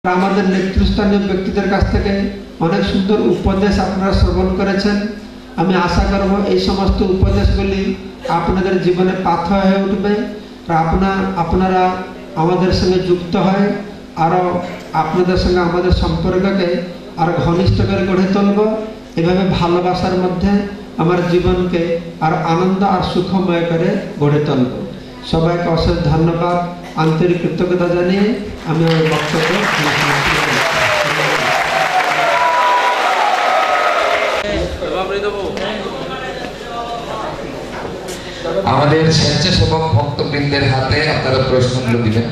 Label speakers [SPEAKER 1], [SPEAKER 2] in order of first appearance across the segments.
[SPEAKER 1] আমাদের নেতৃস্থানীয় ব্যক্তিদের কাছ থেকে অনেক সুন্দর উপদেশ আপনারা শ্রবণ করেছেন। আমি আশা করব এই সমস্ত উপদেশগুলি আপনাদের জীবনে পাথেয় হয়ে উঠবে, আপনারা আমাদের সঙ্গে যুক্ত হয় আরও আপনাদের সঙ্গে আমাদের সম্পর্ককে আরও ঘনিষ্ঠ করে গড়ে তুলব। এভাবে ভালোবাসার মধ্যে আমার জীবনকে আর আনন্দ আর সুখময় করে গড়ে তুলব। সবাইকে অশেষ ধন্যবাদ, আন্তরিক কৃতজ্ঞতা জানিয়ে আমি আমার বক্তব্য
[SPEAKER 2] আমাদের স্বেচ্ছাসেবক ভক্তবৃন্দের হাতে আপনারা প্রশ্নগুলো দিবেন।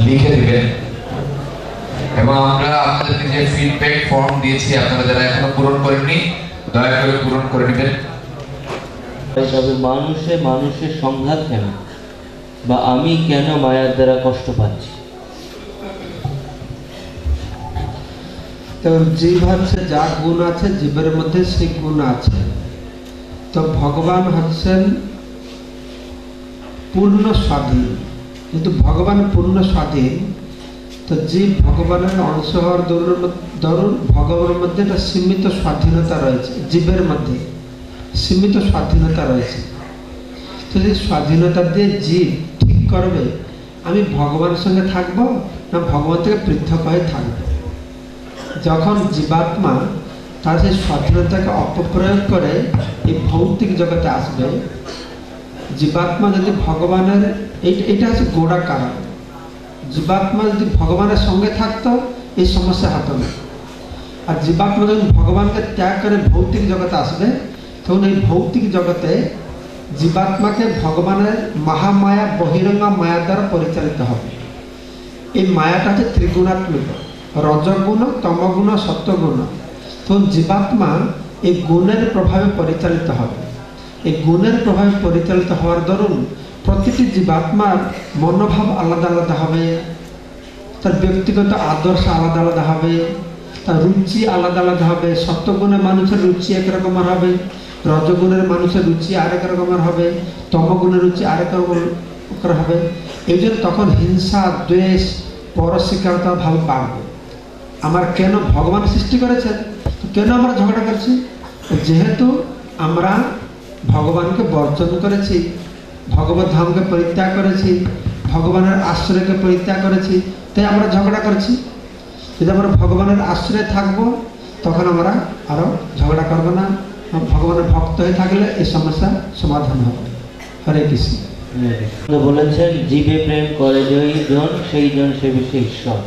[SPEAKER 2] লিখে দিবেন এবং আমরা আপনাদেরকে যে ফিডব্যাক ফর্ম দিয়েছি আপনারা যারা এখনো পূরণ করেননি দয়া করে পূরণ করে নেবেন।
[SPEAKER 3] তবে মানুষের সংঘাত কেন, বা আমি কেন মায়ার দ্বারা কষ্ট পাচ্ছি?
[SPEAKER 1] তো জীব হচ্ছে যা গুণ আছে জীবের মধ্যে সেই গুণ আছে। তো ভগবান হচ্ছেন পূর্ণ স্বাধীন, কিন্তু ভগবান পূর্ণ স্বাধীন। তো জীব ভগবানের অংশ হওয়ার দরুন ভগবানের মধ্যে একটা সীমিত স্বাধীনতা রয়েছে, জীবের মধ্যে সীমিত স্বাধীনতা রয়েছে। তো সেই স্বাধীনতা দিয়ে জীব ঠিক করবে আমি ভগবানের সঙ্গে থাকবো না ভগবান থেকে পৃথক হয়ে থাকবো। যখন জীবাত্মা তার সেই স্বাধীনতাকে অপপ্রয়োগ করে এই ভৌতিক জগতে আসবে, জীবাত্মা যদি ভগবানের এইটা হচ্ছে গোড়া কারণ। জীবাত্মা যদি ভগবানের সঙ্গে থাকতো এই সমস্যা হতো না। আর জীবাত্মা যখন ভগবানকে ত্যাগ করে ভৌতিক জগতে আসবে তখন এই ভৌতিক জগতে জীবাত্মাকে ভগবানের মহামায়া বহিরঙ্গা মায়া দ্বারা পরিচালিত হবে। এই মায়াটা হচ্ছে ত্রিগুণাত্মক, রজগুণ, তমগুণ, সত্যগুণ। তখন জীবাত্মা এই গুণের প্রভাবে পরিচালিত হবে। এই গুণের প্রভাবে পরিচালিত হওয়ার দরুন প্রতিটি জীবাত্মার মনোভাব আলাদা আলাদা হবে, তার ব্যক্তিগত আদর্শ আলাদা আলাদা হবে, তার রুচি আলাদা আলাদা হবে। সত্যগুণের মানুষের রুচি একরকমের হবে, রজগুণের মানুষের রুচি আরেক রকমের হবে, তমগুণের রুচি আরেক রকমের হবে। এই জন্য তখন হিংসা, দ্বেষ, পরস্বীকারতা ভাব বাড়বে। আমার কেন ভগবান সৃষ্টি করেছেন, কেন আমরা ঝগড়া করছি? যেহেতু আমরা ভগবানকে বর্জন করেছি, ভগবত ধামকে পরিত্যাগ করেছি, ভগবানের আশ্রয়কে পরিত্যাগ করেছি, তাই আমরা ঝগড়া করছি। যদি আমরা ভগবানের আশ্রয়ে থাকবো তখন আমরা আরো ঝগড়া করবো না। ভগবানের ভক্ত হয়ে থাকলে এই সমস্যার সমাধান হবে। হরে কৃষ্ণ।
[SPEAKER 3] বলেছেন জীবে প্রেম করে যেই জন সেই জন সে বিষয়ে ঈশ্বর।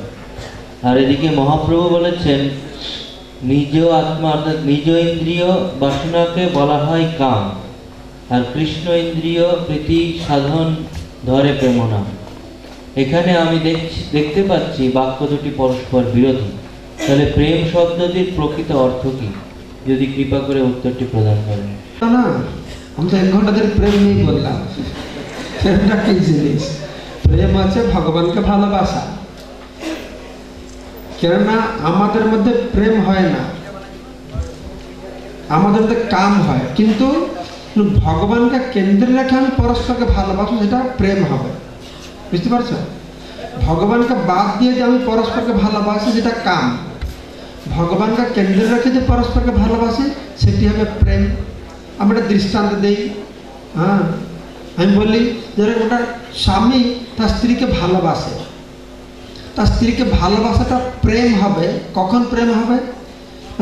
[SPEAKER 3] আর এদিকে মহাপ্রভু বলেছেন নিজ আত্মা অর্থাৎ নিজ ইন্দ্রিয় বাসনাকে বলা হয় কাম, আর কৃষ্ণ ইন্দ্রিয় প্রীতি সাধন ধরে প্রেমনা। এখানে আমি দেখতে পাচ্ছি বাক্য দুটি পরস্পর বিরোধী। তাহলে প্রেম শব্দটির প্রকৃত অর্থ কি, যদি কৃপা করে উত্তরটি প্রদান করেন।
[SPEAKER 1] না, আমি তো 1 ঘন্টা ধরে প্রেম নিয়ে বললাম। প্রেমটা কি জিনিস? প্রেম আছে ভগবানকে ভালোবাসা। কেননা আমাদের মধ্যে প্রেম হয় না, আমাদের মধ্যে কাম হয়। কিন্তু ভগবানকে কেন্দ্রে রেখে আমি পরস্পরকে ভালোবাসবো, সেটা প্রেম হবে। বুঝতে পারছো? ভগবানকে বাদ দিয়ে যে আমি পরস্পরকে ভালোবাসি সেটা কাম। ভগবানকে কেন্দ্রে রেখে যে পরস্পরকে ভালোবাসি সেটি হবে প্রেম। আমি একটা দৃষ্টান্ত দিই। আমি বলি যে ওটা স্বামী তার স্ত্রীকে ভালোবাসে, তার স্ত্রীকে ভালোবাসাটা প্রেম হবে। কখন প্রেম হবে?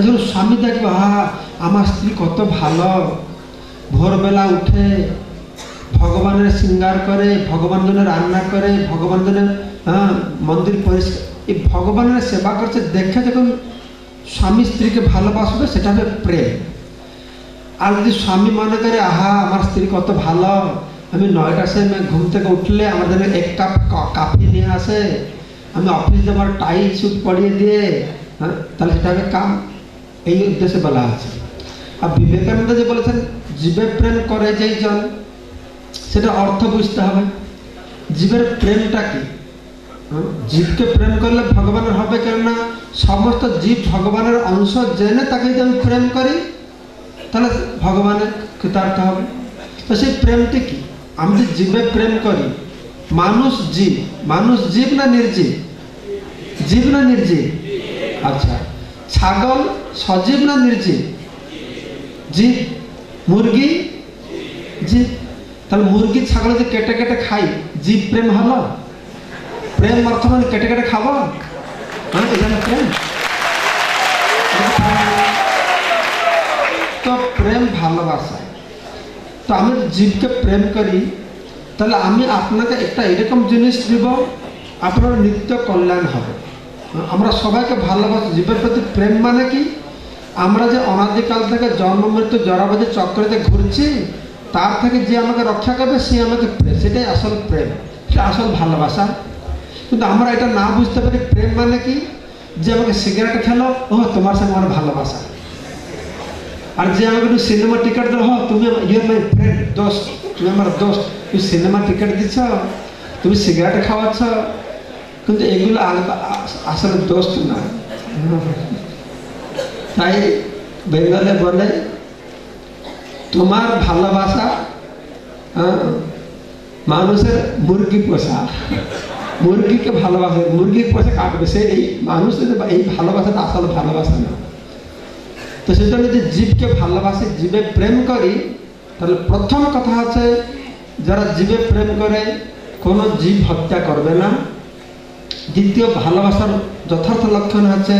[SPEAKER 1] যখন স্বামী দেখবে আমার স্ত্রী কত ভালো, ভোরবেলা উঠে ভগবানের শৃঙ্গার করে, ভগবান জন্য রান্না করে, ভগবান জন্য মন্দির পরিষ্কার, এই ভগবানের সেবা করছে দেখে যখন স্বামী স্ত্রীকে ভালোবাসবে সেটা হবে প্রেম। আর যদি স্বামী মনে করে আমার স্ত্রী কত ভালো, আমি 9টার সময় ঘুম থেকে উঠলে আমার জন্য 1 কাপ কফি নিয়ে আসে, আমি অফিস যাবার টাই স্যুট পরিয়ে দিয়ে, তাহলে সেটা হবে কাম। এই উদ্দেশ্যে বলা আছে। আর বিবেকানন্দ যে বলেছেন জীবে প্রেম করে যেই জন, সেটা অর্থ বুঝতে হবে। জীবের প্রেমটা কি? জীবকে প্রেম করলে ভগবানের হবে, কেননা সমস্ত জীব ভগবানের অংশ জেনে তাকে যদি আমি প্রেম করি তাহলে ভগবানের কৃতার্থ হবে। তো সেই প্রেমটি কি? আমি যে জীবে প্রেম করি, মানুষ জীব না নির্জীব? জীব না নির্জীব? আচ্ছা, ছাগল সজীব না নির্জীব? জীব। মুরগি জীব। তাহলে মুরগি ছাগল যে কেটে কেটে খাই, জীব প্রেম হলো? প্রেম অর্থ মানে কেটে কেটে খাবো? হ্যাঁ, এখানে প্রেম। তো প্রেম ভালোবাসা। তো আমি জীবকে প্রেম করি, তাহলে আমি আপনাকে একটা এরকম জিনিস দিব, আপনার নিত্য কল্যাণ হবে। আমরা সবাইকে ভালোবাসি। জীবের প্রতি প্রেম মানে কি? আমরা যে অনাদিকাল থেকে জন্ম মৃত্যু জরাবাজি চক্রতে ঘুরছি, তার থেকে যে আমাকে রক্ষা করবে সে আমাকে প্রেম, সেটাই আসল প্রেম, সেটা আসল ভালোবাসা। কিন্তু আমরা এটা না বুঝতে পারি প্রেম মানে কি, যে আমাকে সিগারেট খেলো, ও তোমার সঙ্গে আমার ভালোবাসা। আর যে আমাকে একটু সিনেমা টিকিট দিল, তুমি ইউর মাই ফ্রেন্ড, দোস্ত, তুমি আমার দোস্ত, তুমি সিনেমা টিকিট দিচ্ছ, তুমি সিগারেট খাওয়াচ্ছ, কিন্তু এগুলো আসলে দোস্ত না। তাই বেঙ্গলে বলে তোমার ভালোবাসা মানুষের মুরগি পোষা, মুরগিকে ভালোবাসে, মুরগির পোষা কাটবে, সে এই মানুষের এই ভালোবাসাটা আসলে ভালোবাসা না। তো সেজন্য যে জীবকে ভালোবাসি, জীবে প্রেম করি, তাহলে প্রথম কথা হচ্ছে যারা জীবে প্রেম করে কোনো জীব হত্যা করবে না। দ্বিতীয়, ভালোবাসার যথার্থ লক্ষণ হচ্ছে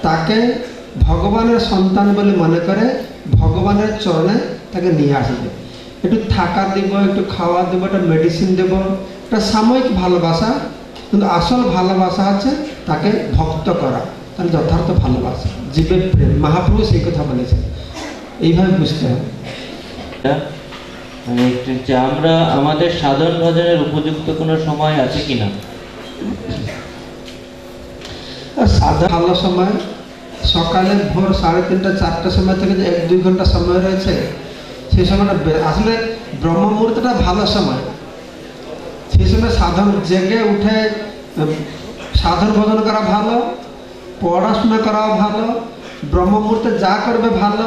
[SPEAKER 1] তাকে ভগবানের সন্তান বলে মনে করে ভগবানের চরণে তাকে নিয়ে আসবে। একটু থাকা দেব, একটু খাওয়া দেবো, একটা মেডিসিন দেব, এটা সাময়িক ভালোবাসা। কিন্তু আসল ভালোবাসা আছে তাকে ভক্ত করা, তার যথার্থ ভালোবাসা, জীবের প্রেম। মহাপ্রভু সেই কথা বলেছেন, এইভাবে বুঝতে হবে।
[SPEAKER 3] আমরা আমাদের সাধন ভজনের উপযুক্ত কোনো সময় আছে কিনা?
[SPEAKER 1] সাধন ভালো সময় সকালে ভোর 3:30 4টার সময় থেকে যে 1-2 ঘন্টা সময় রয়েছে, সেই সময়টা আসলে ব্রহ্ম মুহূর্তটা ভালো সময়। সেই সময় সাধন জেগে উঠে সাধন ভজন করা ভালো, পড়াশোনা করাও ভালো, ব্রহ্ম মুহূর্তে যা করবে ভালো।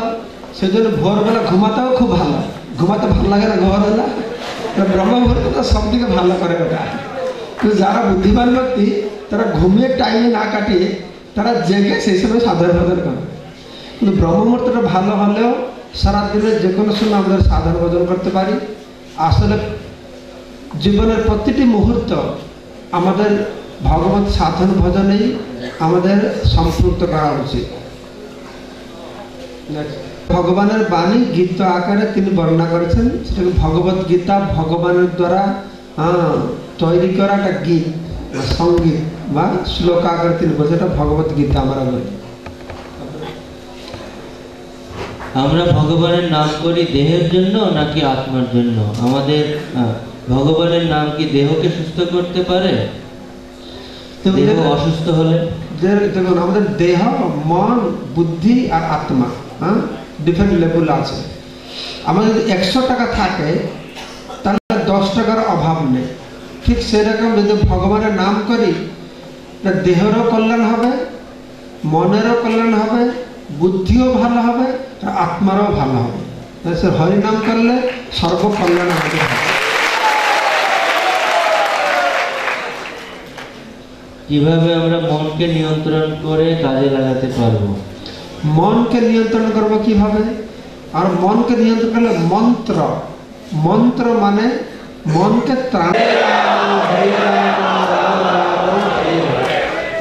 [SPEAKER 1] সেই জন্য ভোরবেলা ঘুমাতেও খুব ভালো। ঘুমাতে ভালো লাগে না ভোরবেলা? ব্রহ্ম মুহূর্তটা সব থেকে ভালো করে ওটা। কিন্তু যারা বুদ্ধিমান ব্যক্তি তারা ঘুমিয়ে টাইমে না কাটিয়ে তারা জেগে সেই সময় সাধন ভজন করে। কিন্তু ব্রহ্ম মুহূর্তটা ভালো হলেও সারাদিনে যে কোনো সময় আমাদের সাধন ভজন করতে পারি। আসলে জীবনের প্রতিটি মুহূর্ত আমাদের ভগবত সাধন ভজনেই আমাদের সম্পৃক্ত করা উচিত। ভগবানের বাণী গীত আকারে তিনি বর্ণনা করেছেন, সেটাকে ভগবত গীতা, ভগবানের দ্বারা তৈরি করা একটা গীত, সঙ্গীত বা শ্লোক আকারে তিনি বলছেন, এটা ভগবত গীতা আমরা বলি।
[SPEAKER 3] আমরা ভগবানের নাম করি দেহের জন্য নাকি আত্মার জন্য? আমাদের ভগবানের নাম কি দেহকে সুস্থ করতে পারে? দেহ অসুস্থ হলে?
[SPEAKER 1] দেখুন, আমাদের দেহ, মন, বুদ্ধি আর আত্মা ডিফারেন্ট লেভেল আছে। আমাদের যদি 100 টাকা থাকে তাহলে 10 টাকার অভাব নেই। ঠিক সেরকম যদি ভগবানের নাম করি, দেহেরও কল্যাণ হবে, মনেরও কল্যাণ হবে, বুদ্ধিও ভালো হবে, আর আত্মারও ভালো হবে। সে হরিনাম করলে সর্বকল্যাণ আমাদের হবে।
[SPEAKER 3] কিভাবে আমরা মনকে নিয়ন্ত্রণ করে কাজে লাগাতে পারবো?
[SPEAKER 1] মনকে নিয়ন্ত্রণ করবো কিভাবে? আর মনকে নিয়ন্ত্রণ করলে মন্ত্র, মন্ত্র মানে মনকে ত্রাণ,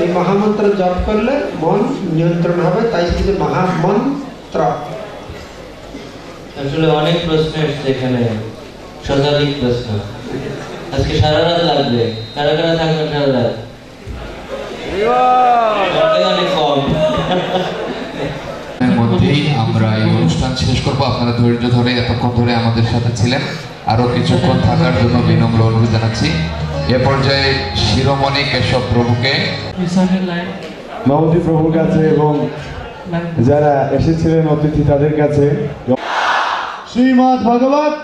[SPEAKER 1] এই মহামন্ত্র জপ করলে মন নিয়ন্ত্রণ হবে। তাই সেটা মহামন্ত্র।
[SPEAKER 3] আসলে অনেক প্রশ্ন এসছে এখানে, শতাধিক প্রশ্ন। আজকে সারা রাত লাগবে। কারা কারা থাকবেন সারা রাত? অনেক কম।
[SPEAKER 2] মধ্যেই আমরা এই অনুষ্ঠান শেষ করবো। আপনারা ধৈর্য ধরে এতক্ষণ ধরে আমাদের সাথে ছিলেন, আরো কিছুক্ষণ থাকার জন্য বিনম্র অনুরোধ জানাচ্ছি। এ পর্যায়ে শিরোমণি কেশব প্রভুকে,
[SPEAKER 4] মামতি প্রভুর কাছে এবং যারা এসেছিলেন অতিথি তাদের কাছে শ্রীমদ্ ভগবত।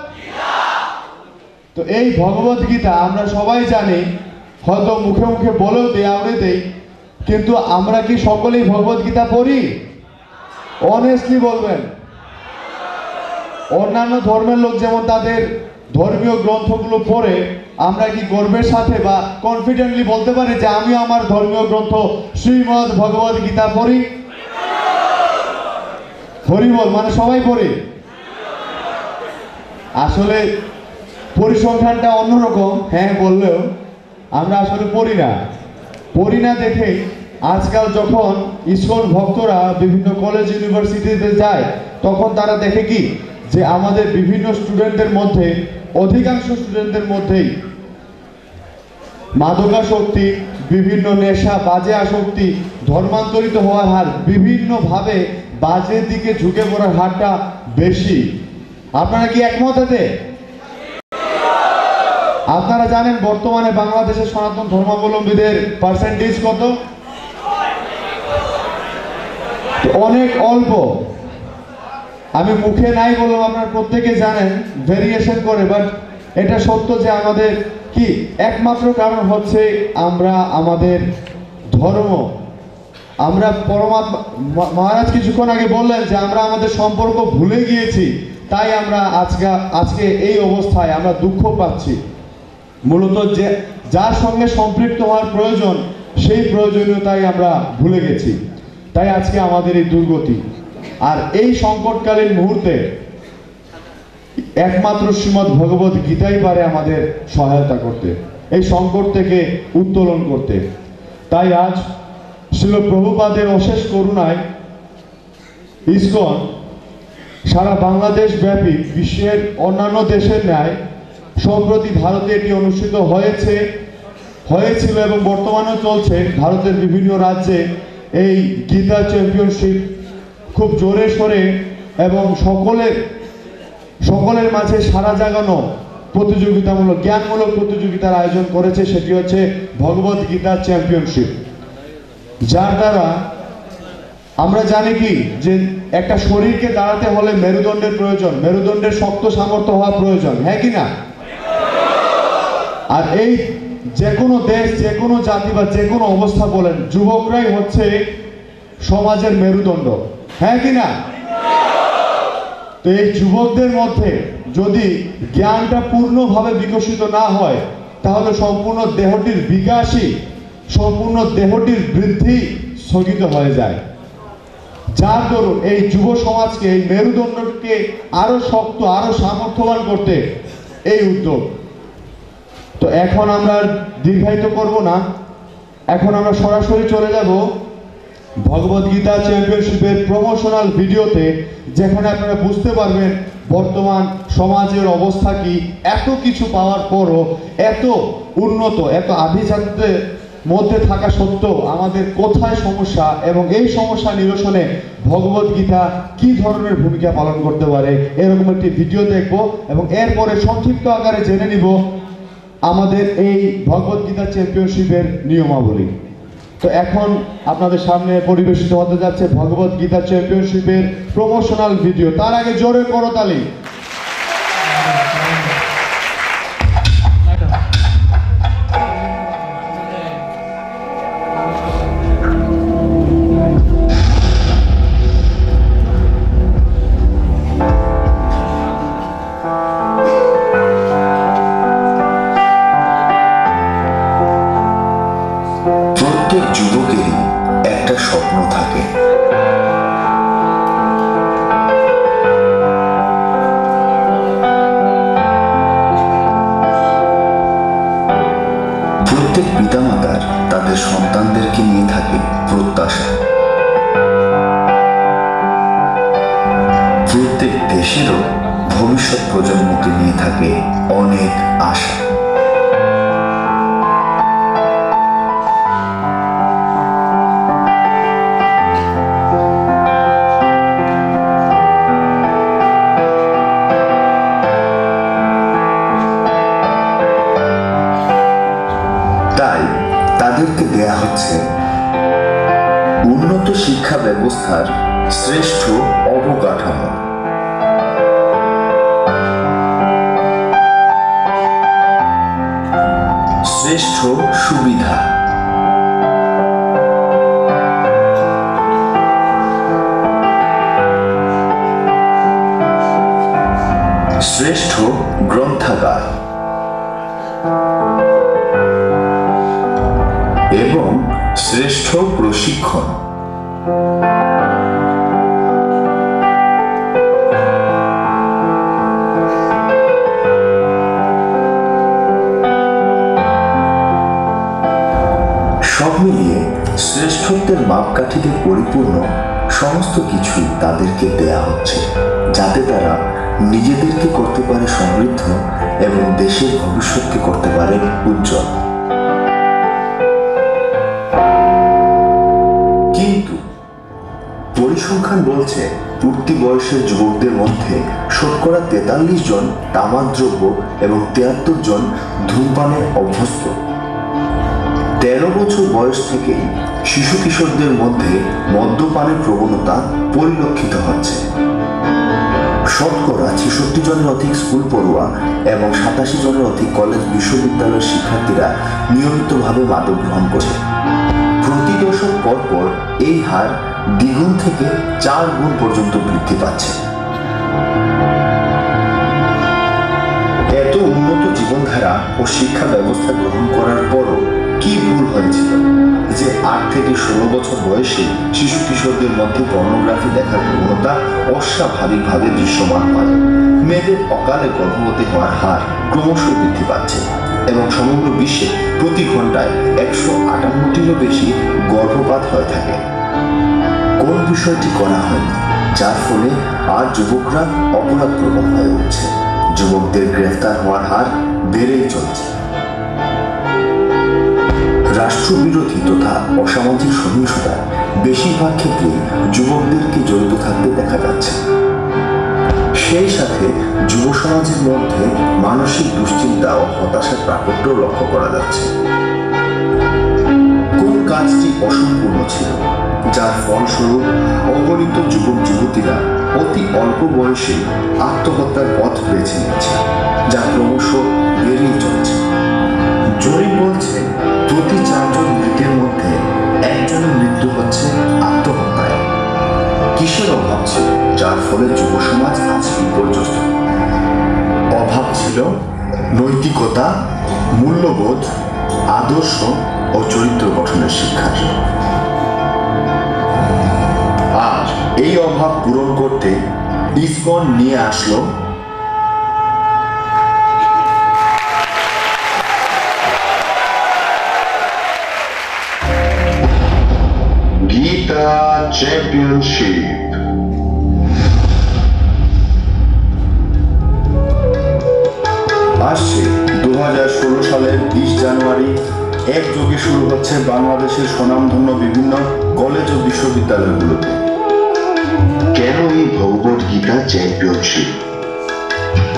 [SPEAKER 4] তো এই ভগবত গীতা আমরা সবাই জানি, হয়তো মুখে মুখে বলেও দেই, আমরা দেই, কিন্তু আমরা কি সকলেই ভগবত গীতা পড়ি? অনেস্টলি বলবেন। অন্যান্য ধর্মের লোক যেমন তাদের ধর্মীয় গ্রন্থগুলো পড়ে আমরা কি গর্বের সাথে বা কনফিডেন্টলি বলতে পারি যে আমি আমার ধর্মীয় গ্রন্থ শ্রীমদ্ ভগবদ গীতা পড়ি? হরিবল মানে সবাই পড়ি। আসলে পরিসংখ্যানটা অন্যরকম, হ্যাঁ বললেও আমরা আসলে পড়ি না দেখেই আজকাল যখন ইসকন ভক্তরা বিভিন্ন কলেজ ইউনিভার্সিটিতে যায় তখন তারা দেখে কি যে আমাদের বিভিন্ন স্টুডেন্টদের মধ্যে অধিকাংশ স্টুডেন্টদের মধ্যেই মাদকাসক্তি, বিভিন্ন নেশা, বাজে আসক্তি, ধর্মান্তরিত হওয়ার হার, বিভিন্নভাবে বাজের দিকে ঝুঁকে পড়ার হারটা বেশি। আপনারা কি একমত এতে? আপনারা জানেন বর্তমানে বাংলাদেশের সনাতন ধর্মাবলম্বীদের পার্সেন্টেজ কত? অনেক অল্প। আমি মুখে নাই বললাম, আপনারা প্রত্যেকে জানেন, ভেরিয়েশন করে, বাট এটা সত্য যে আমাদের কি একমাত্র কারণ হচ্ছে আমরা আমাদের ধর্ম, আমরা পরমাত্মা, মহারাজ কিছুক্ষণ আগে বললেন যে আমরা আমাদের সম্পর্ক ভুলে গিয়েছি, তাই আমরা আজকে এই অবস্থায় আমরা দুঃখ পাচ্ছি। মূলত যে যার সঙ্গে সম্পৃক্ত হওয়ার প্রয়োজন সেই প্রয়োজনীয়তাই আমরা ভুলে গেছি, তাই আজকে আমাদের এই দুর্গতি। আর এই সংকটকালীন মুহূর্তে একমাত্র শ্রীমদ্ ভগবদ গীতাই পারে আমাদের সহায়তা করতে, এই সংকট থেকে উত্তোলন করতে। তাই আজ শ্রীল প্রভুপাদের অশেষ করুণায় ইসকন সারা বাংলাদেশ ব্যাপী বিশ্বের অন্যান্য দেশের ন্যায় সম্প্রতি ভারতে এটি অনুষ্ঠিত হয়েছিল এবং বর্তমানেও চলছে। ভারতের বিভিন্ন রাজ্যে এই গীতা চ্যাম্পিয়নশিপ খুব জোরে সোরে এবং সকলের মাঝে সারা জাগানো প্রতিযোগিতামূলক, জ্ঞানমূলক প্রতিযোগিতার আয়োজন করেছে। সেটি হচ্ছে ভগবদ গীতা চ্যাম্পিয়নশিপ, যার দ্বারা আমরা জানি কি যে একটা শরীরকে দাঁড়াতে হলে মেরুদণ্ডের প্রয়োজন, মেরুদণ্ডের শক্ত সামর্থ্য হওয়া প্রয়োজন, হ্যাঁ কি না? আর এই যে কোনো দেশ, যে কোনো জাতি বা যে কোনো অবস্থা বলেন, যুবকরাই হচ্ছে সমাজের মেরুদণ্ড, হ্যাঁ কি না? তো এই যুবকদের মধ্যে যদি জ্ঞানটা পূর্ণভাবে বিকশিত না হয় তাহলে সম্পূর্ণ দেহটির বিকাশই, সম্পূর্ণ দেহটির বৃদ্ধি স্থগিত হয়ে যায়। যার দরুন এই যুব সমাজকে, এই মেরুদণ্ডকে আরো শক্ত, আরো সামর্থ্যবান করতে এই উদ্যোগ। তো এখন আমরা দীর্ঘায়িত করব না, এখন আমরা সরাসরি চলে যাব ভগবদ গীতা চ্যাম্পিয়নশিপের প্রমোশনাল ভিডিওতে, যেখানে আপনারা বুঝতে পারবেন বর্তমান সমাজের অবস্থা কি। এত কিছু পাওয়ার পরও, এত উন্নত, এত আভিজাত্যের মধ্যে থাকা সত্ত্বেও আমাদের কোথায় সমস্যা এবং এই সমস্যা নিরসনে ভগবদ গীতা কি ধরনের ভূমিকা পালন করতে পারে, এরকম একটি ভিডিও দেখব এবং এরপরে সংক্ষিপ্ত আকারে জেনে নিব আমাদের এই ভগবদ গীতা চ্যাম্পিয়নশিপের নিয়মাবলী। তো এখন আপনাদের সামনে পরিবেশিত হতে যাচ্ছে ভগবদ গীতা চ্যাম্পিয়নশিপের প্রমোশনাল ভিডিও। তার আগে জোরে করতালি।
[SPEAKER 5] প্রত্যেক যুবকেরই একটা স্বপ্ন থাকে, প্রত্যেক পিতামাতার তাদের সন্তানদেরকে নিয়ে থাকে প্রত্যাশা, প্রত্যেক দেশেরও ভবিষ্যৎ প্রজন্মকে নিয়ে থাকে অনেক আশা। তাই তাদেরকে দেয়া হচ্ছে উন্নত শিক্ষা ব্যবস্থার শ্রেষ্ঠ অবকাঠামো, শ্রেষ্ঠ সুবিধা, শ্রেষ্ঠ গ্রন্থাগার এবং শ্রেষ্ঠ প্রশিক্ষণ। সব মিলিয়ে শ্রেষ্ঠত্বের মাপকাঠিতে পরিপূর্ণ সমস্ত কিছুই তাদেরকে দেয়া হচ্ছে, যাতে তারা নিজেদেরকে করতে পারে সমৃদ্ধ এবং দেশের ভবিষ্যৎকে করতে পারে উজ্জ্বল। কিন্তু পরিসংখ্যান বলছে উঠতি বয়সের যুবকদের মধ্যে শতকরা 43 জন তামাকদ্রব্য এবং 73 জন ধূমপানে অভ্যস্ত। 13 বছর বয়স থেকেই শিশু কিশোরদের মধ্যে মদ্যপানের প্রবণতা পরিলক্ষিত হচ্ছে। শতকরা 66 জনের অধিক স্কুল পড়ুয়া এবং 87 জনের অধিক কলেজ বিশ্ববিদ্যালয়ের শিক্ষার্থীরা নিয়মিতভাবে মাদক গ্রহণ করছে। প্রতি দশক পর পর এই হার দ্বিগুণ থেকে 4 গুণ পর্যন্ত বৃদ্ধি পাচ্ছে। এত উন্নত জীবনধারা ও শিক্ষা ব্যবস্থা গ্রহণ করার পরও কি ভুল হয়েছিল যে 8 থেকে 16 বছর বয়সে শিশু কিশোরদের মধ্যে পর্নোগ্রাফি দেখার প্রবণতা অস্বাভাবিকভাবে দৃশ্যমান হয়। মেয়েদের অকালে গর্ভবতী হওয়ার হার ক্রমশ বৃদ্ধি পাচ্ছে এবং সমগ্র বিশ্বে প্রতি ঘন্টায় 158টিরও বেশি গর্ভপাত হয়ে থাকে। কোন বিষয়টি করা হয়নি, যার ফলে আর যুবকরা অপরাধপ্রবণ হয়ে উঠছে। যুবকদের গ্রেফতার হওয়ার হার বেড়েই চলছে। রাষ্ট্রবিরোধী তথা অসামাজিক সহিংসতায় বেশিরভাগ ক্ষেত্রে যুবকদেরকে জড়িত থাকতে দেখা যাচ্ছে। সেই সাথে যুব সমাজের মধ্যে মানসিক দুশ্চিন্তা ও হতাশার প্রাকট্য লক্ষ্য করা যাচ্ছে। কোন কাজটি অসম্পূর্ণ ছিল, যার ফলস্বরূপ অগণিত যুবক যুবতীরা অতি অল্প বয়সে আত্মহত্যার পথ বেছে নিচ্ছে, যা ক্রমশ বেড়েই চলছে। জরিপ বলছে প্রতি 4 জন মৃতের মধ্যে 1 জনের মৃত্যু হচ্ছে আত্মহত্যায়। কিসের অভাব ছিল যার ফলে যুব সমাজ আজ বিপর্যস্ত? অভাব ছিল নৈতিকতা, মূল্যবোধ, আদর্শ ও চরিত্র গঠনের শিক্ষার। আর এই অভাব পূরণ করতে ইসকন নিয়ে আসলো গীতা চ্যাম্পিয়নশিপ। আসছে 2016 সালের 20 জানুয়ারি একযোগে শুরু হচ্ছে বাংলাদেশের স্বনামধন্য বিভিন্ন কলেজ ও বিশ্ববিদ্যালয়গুলোতে। কেন এই ভগবদ গীতা চ্যাম্পিয়নশিপ?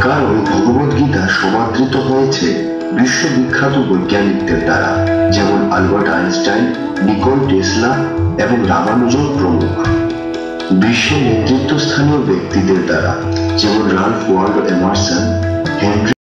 [SPEAKER 5] কারণ ভগবদ গীতা সমাদৃত হয়েছে বিশ্ববিখ্যাত বৈজ্ঞানিকদের দ্বারা, যেমন আলবার্ট আইনস্টাইন, নিকোলা টেসলা এবং রামানুজন প্রমুখ। বিশ্বের নেতৃত্বস্থানীয় ব্যক্তিদের দ্বারা, যেমন রাল্ফ ওয়াল্ডো এমারসন, হেনরি